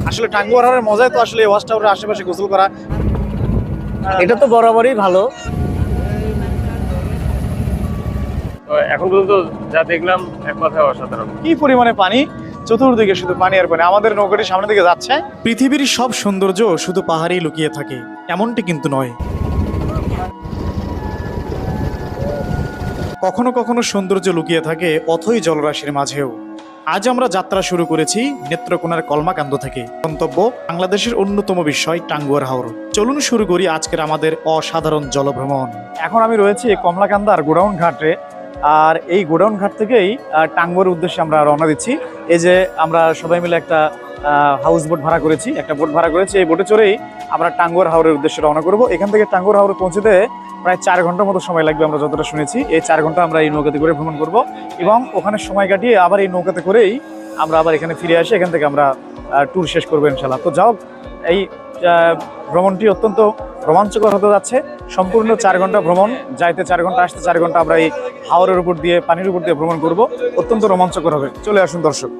আসলে টাঙ্গুয়ার হাওরের মজাই তো আসলে ওয়াচ টাওয়ারের আশেপাশে গোসল করা। এটা তো বরাবরই ভালো। এখন পর্যন্ত যা দেখলাম এক কথায় অসাধারণ। কি পরিমাণে পানি, চতুর্দিকে শুধু পানি আর পানি। আমাদের নৌকাটি সামনের দিকে যাচ্ছে। পৃথিবীর সব সৌন্দর্য শুধু পাহাড়েই লুকিয়ে থাকে এমনটি কিন্তু নয়। কখনো কখনো সৌন্দর্য লুকিয়ে থাকে অথই জলরাশির মাঝেও। আজ আমরা যাত্রা শুরু করেছি নেত্রকোনার কলমাকান্দ থেকে। গন্তব্য বাংলাদেশের অন্যতম বিষয় টাঙ্গুয়ার হাওর। চলুন শুরু করি আজকের আমাদের অসাধারণ জলভ্রমণ। এখন আমি রয়েছি কমলাকান্দার গোডাউন ঘাটে, আর এই গোডাউন ঘাট থেকেই টাঙ্গুয়ার উদ্দেশ্যে আমরা রওনা দিচ্ছি। এই যে আমরা সবাই মিলে একটা হাউস বোট ভাড়া করেছি, একটা বোট ভাড়া করেছি। এই বোটে চড়েই আমরা টাঙ্গুয়ার হাওরের উদ্দেশ্যে রওনা করব। এখান থেকে টাঙ্গুয়ার হাওরে পৌঁছতে প্রায় 4 ঘন্টার মতো সময় লাগবে আমরা যতটা শুনেছি। এই 4 ঘন্টা আমরা এই নৌকাতে করে ভ্রমণ করব এবং ওখানে সময় কাটিয়ে আবার এই নৌকাতে করেই আমরা আবার এখানে ফিরে আসি। এখান থেকে আমরা ট্যুর শেষ করবো ইনশাল্লাহ। তো যাও, এই ভ্রমণটি অত্যন্ত রোমাঞ্চকর হতে যাচ্ছে। সম্পূর্ণ 4 ঘন্টা ভ্রমণ, যাইতে 4 ঘন্টা, আসতে 4 ঘন্টা আমরা এই হাওরের উপর দিয়ে, পানির উপর দিয়ে ভ্রমণ করব। অত্যন্ত রোমাঞ্চকর হবে। চলে আসুন দর্শক।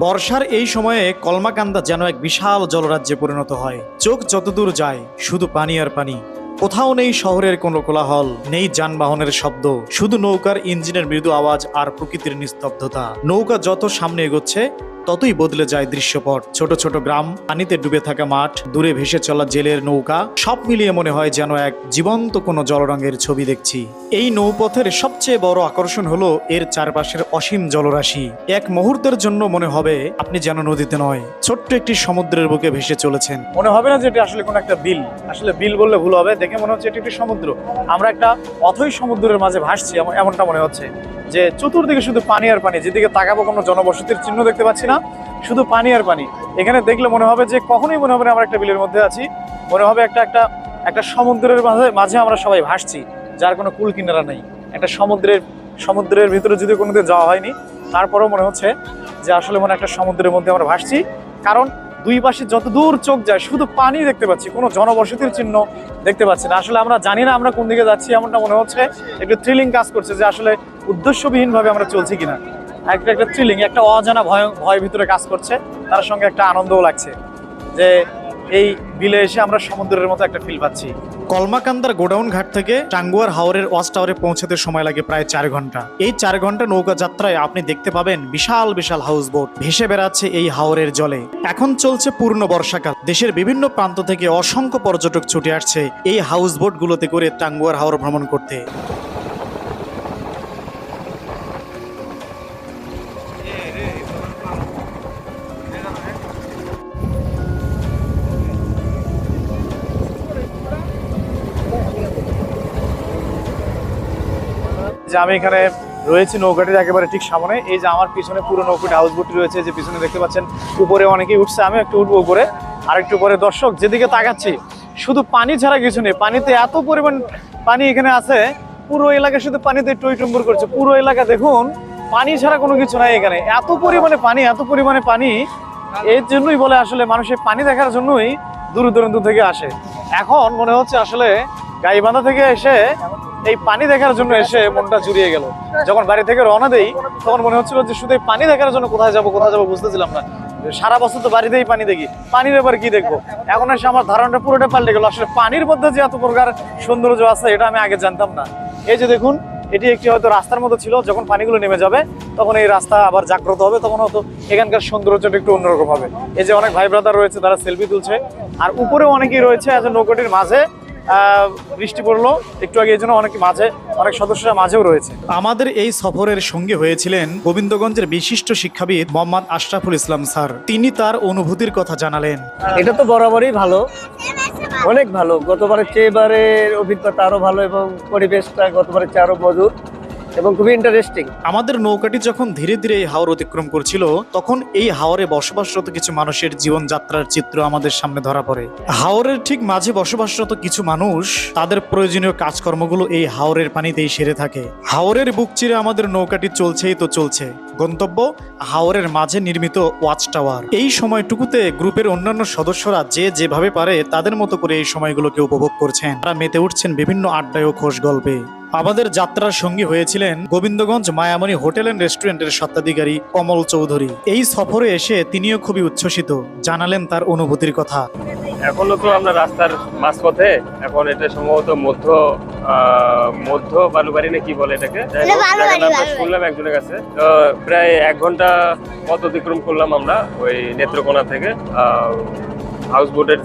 বর্ষার এই সময়ে কলমাকান্দা যেন এক বিশাল জলরাজ্যে পরিণত হয়। চোখ যতদূর যায় শুধু পানি আর পানি। কোথাও নেই শহরের কোনো কোলাহল, নেই যানবাহনের শব্দ, শুধু নৌকার ইঞ্জিনের মৃদু আওয়াজ আর প্রকৃতির নিস্তব্ধতা। নৌকা যত সামনে এগোচ্ছে ততই বদলে যায় দৃশ্যপট। ছোট ছোট গ্রাম, পানিতে ডুবে থাকা মাঠ, দূরে ভেসে চলা জেলের নৌকা, সব মিলিয়ে মনে হয় যেন এক জীবন্ত কোনো জলরঙের ছবি দেখছি। এই নৌপথের সবচেয়ে বড় আকর্ষণ হলো এর চারপাশের অসীম জলরাশি। এক মুহূর্তের জন্য মনে হবে আপনি যেন নদীতে নয়, ছোট্ট একটি সমুদ্রের বুকে ভেসে চলেছেন। মনে হবে না যে এটা আসলে কোনো একটা বিল। আসলে বিল বললে ভুল হবে, দেখে মনে হচ্ছে এটি একটি সমুদ্র। আমরা একটা অথই সমুদ্রের মাঝে ভাসছি, এমনটা মনে হচ্ছে। যে চতুর্দিকে শুধু পানি আর পানি, যেদিকে তাকাবো কোনো জনবসতির চিহ্ন দেখতে পাচ্ছি না, শুধু পানি আর পানি। এখানে দেখলে মনে হবে যে কখনোই মনে হবে না আমরা একটা বিলের মধ্যে আছি, মনে হবে একটা সমুদ্রের মাঝে আমরা সবাই ভাসছি, যার কোনো কুল কিনারা নেই। একটা সমুদ্রের ভিতরে যদি কোনোদিন যাওয়া হয়নি, তারপরেও মনে হচ্ছে যে আসলে মনে একটা সমুদ্রের মধ্যে আমরা ভাসছি। কারণ দুই পাশে যত দূর চোখ যায় শুধু পানি দেখতে পাচ্ছি, কোনো জনবসতির চিহ্ন দেখতে পাচ্ছি না। আসলে আমরা জানি না আমরা কোন দিকে যাচ্ছি, এমনটা মনে হচ্ছে। একটু থ্রিলিং কাজ করছে যে আসলে উদ্দেশ্যবিহীনভাবে আমরা চলছি কিনা। একটা থ্রিলিং, একটা অজানা ভয় ভিতরে কাজ করছে, তার সঙ্গে একটা আনন্দও লাগছে যে এই বিলে এসে আমরা সমুদ্রের মতো একটা ফিল পাচ্ছি। কলমাকান্দার গোডাউন ঘাট থেকে টাঙ্গুয়ার হাওরের ওয়াচ টাওয়ারে পৌঁছতে সময় লাগে প্রায় 4 ঘন্টা। এই 4 ঘন্টা নৌকা যাত্রায় আপনি দেখতে পাবেন বিশাল বিশাল হাউস বোট ভেসে বেড়াচ্ছে এই হাওরের জলে। এখন চলছে পূর্ণ বর্ষাকাল। দেশের বিভিন্ন প্রান্ত থেকে অসংখ্য পর্যটক ছুটে আসছে এই হাউস বোট গুলোতে করে টাঙ্গুয়ার হাওর ভ্রমণ করতে। যে আমি এখানে রয়েছি নৌকাটির একেবারে ঠিক সামনে। এই যে আমার পিছনে পুরো নৌকাটি, হাউস বোটটি রয়েছে, যে পিছনে দেখতে পাচ্ছেন। উপরে অনেকেই উঠছে, আমি একটু উঠবো উপরে। আর একটু পরে দর্শক যেদিকে তাকাচ্ছি শুধু পানি ছাড়া কিছু নেই। পানিতে এত পরিমাণ পানি এখানে আছে, পুরো এলাকা শুধু পানিতে টইটুম্বুর করছে। পুরো এলাকা দেখুন, পানি ছাড়া কোনো কিছু নাই এখানে। এত পরিমাণে পানি, এত পরিমাণে পানি। এর জন্যই বলে আসলে মানুষের পানি দেখার জন্যই দূর দূরান্ত থেকে আসে। এখন মনে হচ্ছে আসলে গাইবান্ধা থেকে এসে এই পানি দেখার জন্য এসে মনটা জুড়িয়ে গেল। যখন বাড়ি থেকে রওনা দেই তখন মনে হচ্ছিল যে শুধু এই পানি দেখার জন্য কোথায় যাবো বুঝতেছিলাম না। সারা বছর তো বাড়িতেই পানি দেখি, পানির ব্যাপার কি দেখবো। এখন এসে আমার ধারণাটা পুরোটা পাল্টে গেল। আসলে পানির মধ্যে যে এত প্রকার সৌন্দর্য আছে এটা আমি আগে জানতাম না। এই যে দেখুন, এটি একটি হয়তো রাস্তার মতো ছিল, যখন পানিগুলো নেমে যাবে তখন এই রাস্তা আবার জাগ্রত হবে, তখন হয়তো এখানকার সৌন্দর্যটা একটু অন্যরকম হবে। এই যে অনেক ভাই ব্রাদার রয়েছে, তারা সেলফি তুলছে। আর উপরেও অনেকেই রয়েছে। আজ নৌকাটির মাঝে বৃষ্টি পড়লো একটু আগে, এই জন্য অনেক সদস্যরা মাঝেও রয়েছে। আমাদের এই সফরের সঙ্গে হয়েছিলেন গোবিন্দগঞ্জের বিশিষ্ট শিক্ষাবিদ মোহাম্মদ আশরাফুল ইসলাম স্যার। তিনি তার অনুভূতির কথা জানালেন। এটা তো বরাবরই ভালো, অনেক ভালো। গতবারের চেয়ে এবারের অভিজ্ঞতা আরো ভালো এবং পরিবেশটা গতবারের চেয়ে আরো মধুর এবং খুবই ইন্টারেস্টিং। আমাদের নৌকাটি যখন ধীরে ধীরে এই হাওর অতিক্রম করছিল, তখন এই হাওরে বসবাসরত কিছু মানুষের জীবনযাত্রার চিত্র আমাদের সামনে ধরা পড়ে। হাওরের ঠিক মাঝে বসবাসরত কিছু মানুষ তাদের প্রয়োজনীয় কাজকর্মগুলো এই হাওরের পানিতেই সেরে থাকে। হাওরের বুক চিরে আমাদের নৌকাটি চলছেই তো চলছে। গন্তব্য হাওরের মাঝে নির্মিত ওয়াচ টাওয়ার। এই সময়টুকুতে গ্রুপের অন্যান্য সদস্যরা যে যেভাবে পারে তাদের মতো করে এই সময়গুলোকে উপভোগ করছেন। তারা মেতে উঠছেন বিভিন্ন আড্ডায় ও খোশ গল্পে। আমাদের যাত্রার সঙ্গী হয়েছিলেন গোবিন্দগঞ্জ মায়ামণি হোটেল অ্যান্ড রেস্টুরেন্টের স্বত্বাধিকারী কমল চৌধুরী। এই সফরে এসে তিনিও খুবই উচ্ছ্বসিত, জানালেন তার অনুভূতির কথা। এখনো তো আমরা রাস্তার মাঝপথে, এখন এটা সম্ভবত মধ্য বালুবাড়ি না কি বলে এটাকে, জায়গাটা আমরা শুনলাম একজনের কাছে। তো প্রায় 1 ঘন্টা পথ অতিক্রম করলাম আমরা ওই নেত্রকোনা থেকে। হাউস বোটের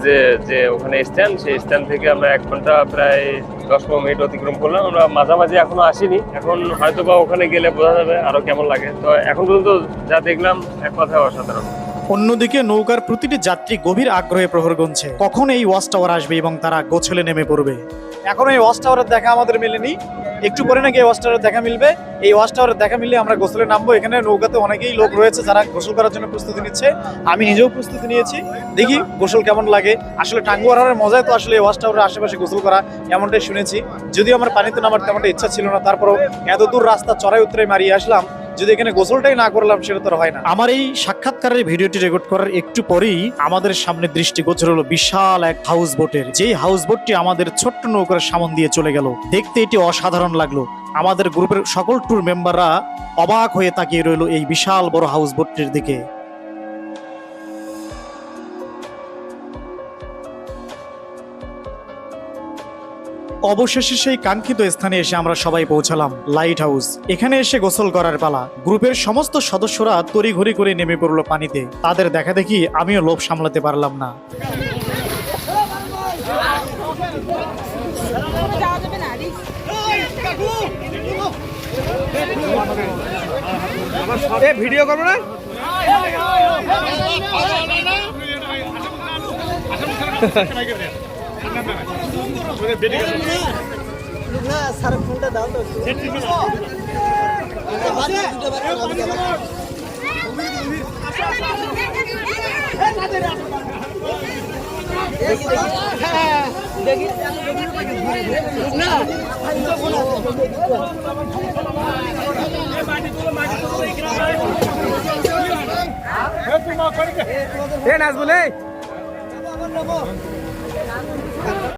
যে ওখানে স্ট্যান্ড, সেই স্ট্যান্ড থেকে আমরা 1 ঘন্টা প্রায় 10-15 মিনিট অতিক্রম করলাম। আমরা মাঝামাঝি এখনো আসিনি, এখন হয়তো বা ওখানে গেলে বোঝা যাবে আরো কেমন লাগে। তো এখন পর্যন্ত যা দেখলাম এক কথায় অসাধারণ। অন্যদিকে নৌকার প্রতিটি যাত্রী গভীর আগ্রহে প্রহর গুনছে কখন এই ওয়াচ টাওয়ার আসবে এবং তারা গোছলে নেমে পড়বে। এখন এই ওয়াচ টাওয়ারের দেখা আমাদের মেলেনি, একটু পরে নাকি এই ওয়াচ টাওয়ারের দেখা মিলবে। এই ওয়াচ টাওয়ারের দেখা মিললে আমরা গোসলে নামবো। এখানে নৌকাতে অনেকেই লোক রয়েছে যারা গোসল করার জন্য প্রস্তুতি নিচ্ছে, আমি নিজেও প্রস্তুতি নিয়েছি। দেখি গোসল কেমন লাগে। আসলে টাঙ্গুয়ারের মজায় তো আসলে এই ওয়াচ টাওয়ারের আশেপাশে গোসল করা, এমনটাই শুনেছি। যদিও আমার পানিতে নামার তেমনটা ইচ্ছা ছিল না, তারপরও এত দূর রাস্তা চড়াই উতরাই মারিয়ে আসলাম, যদি এখানে গোসলটাই না করলাম সেটা তো হয় না। আমার এই সাক্ষাৎকারের ভিডিওটি রেকর্ড করার একটু পরেই আমাদের সামনে দৃষ্টিগোচর হলো বিশাল এক হাউস বোটের, যেই হাউস বোটটি আমাদের ছোট্ট নৌকার সামন দিয়ে চলে গেল। দেখতে এটি অসাধারণ লাগলো। আমাদের গ্রুপের সকল ট্যুর মেম্বাররা অবাক হয়ে তাকিয়ে রইল এই বিশাল বড় হাউস বোটটির দিকে। অবশেষে সেই কাঙ্ক্ষিত স্থানে এসে আমরা সবাই পৌঁছালাম, লাইট হাউস। এখানে এসে গোসল করার পালা। গ্রুপের সমস্ত সদস্যরা তড়িঘড়ি করে নেমে পড়লো পানিতে। তাদের দেখা দেখি আমিও লোভ সামলাতে পারলাম না। ভিডিও করবো না? স্যার ফোনটা দাও তো। নাচ বলে